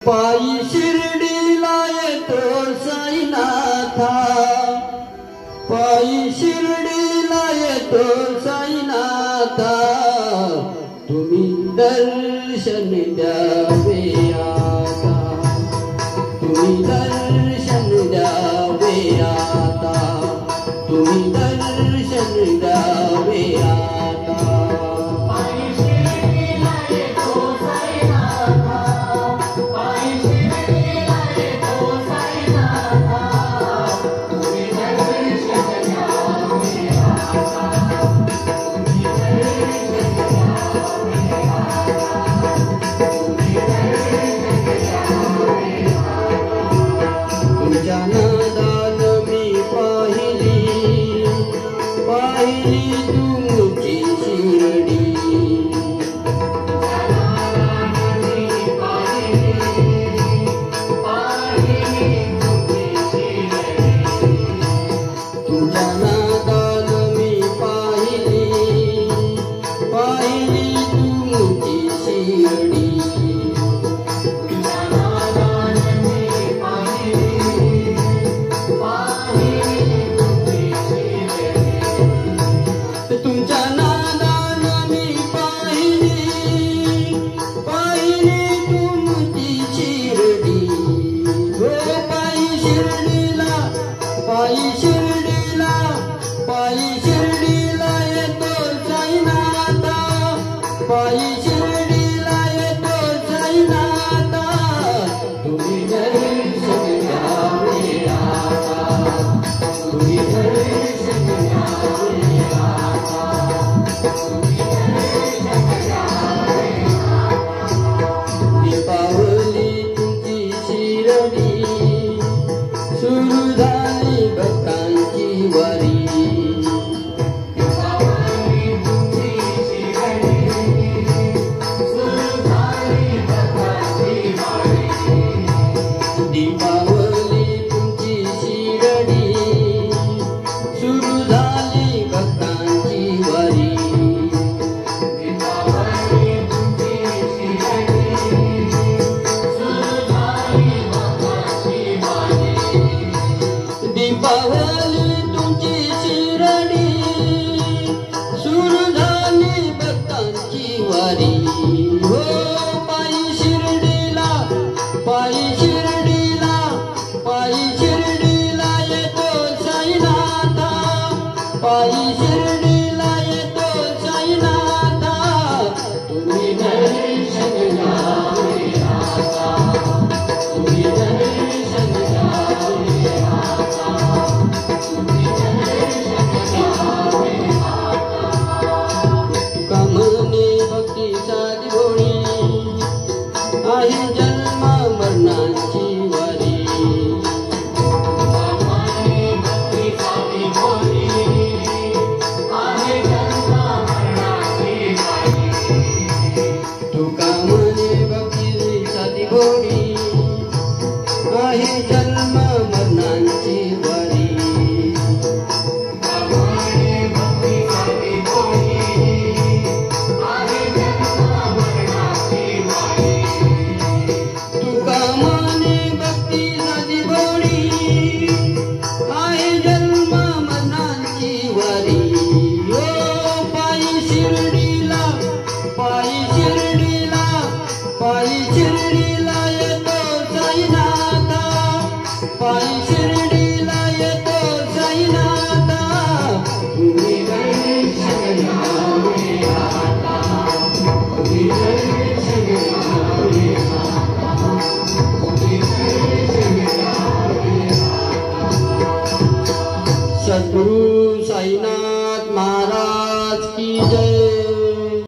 पायी शिर्डीला येतो साईनाथा, पायी शिर्डीला येतो साईनाथा, तुम्ही दर्शन द्यावे आता, तुम्ही दर्शन द्यावे आता, तुम्ही दर्शन द्यावे आता। तुमच्या नादान मी पाहिली, पाहिली तुमची शिर्डी, तुमच्या नादान मी पाहिली, पाहिली तुमची शिर्डी। तुमच्या नादान मी पाहिली, पाहिली तुमची शिर्डी, हो पायी शिर्डीला, पायी शिर्डीला, पायी शिर्डीला येतो साईनाथा, पायी शिर्डीला येतो साईनाथा, तुम्ही दर्शन द्यावे आता, तुम्ही दर्शन द्यावे आता। दीपावली तुमची शिर्डी, सुरू झाली भक्तांची वारी, दीपावली तुमची शिर्डी, सुरू झाली भक्तांची वारी, दीपावली तुमची शिर्डी, सुरू झाली भक्तांची वारी, हो पायी शिर्डीला, पायी शिर्डीला, पायी शिर्डीला येतो साईनाथा, पायी शिर्डीला येतो साईनाथा, तुम्ही दर्शन द्यावे आता, तुम्ही दर्शन द्यावे आता, तुम्ही दर्शन द्यावे आता। तुका म्हणे भक्ती साधी भोळी, आहे जन्म मरणाची वारी, तुका म्हणे भक्ती साधी भोळी, आहे जन्म मरणाची वारी, तुका म्हणे भक्ती साधी भोळी, आहे जन्म मरणाची वारी, हो पायी शिर्डीला, पायी शिर्डीला, पायी शिर्डीला येतो साईनाथा, पायी शिर्डीला येतो साईनाथा, तुम्ही दर्शन द्यावे आता, तुम्ही दर्शन द्यावे आता, तुम्ही दर्शन द्यावे आता। सद्गुरु साईनाथ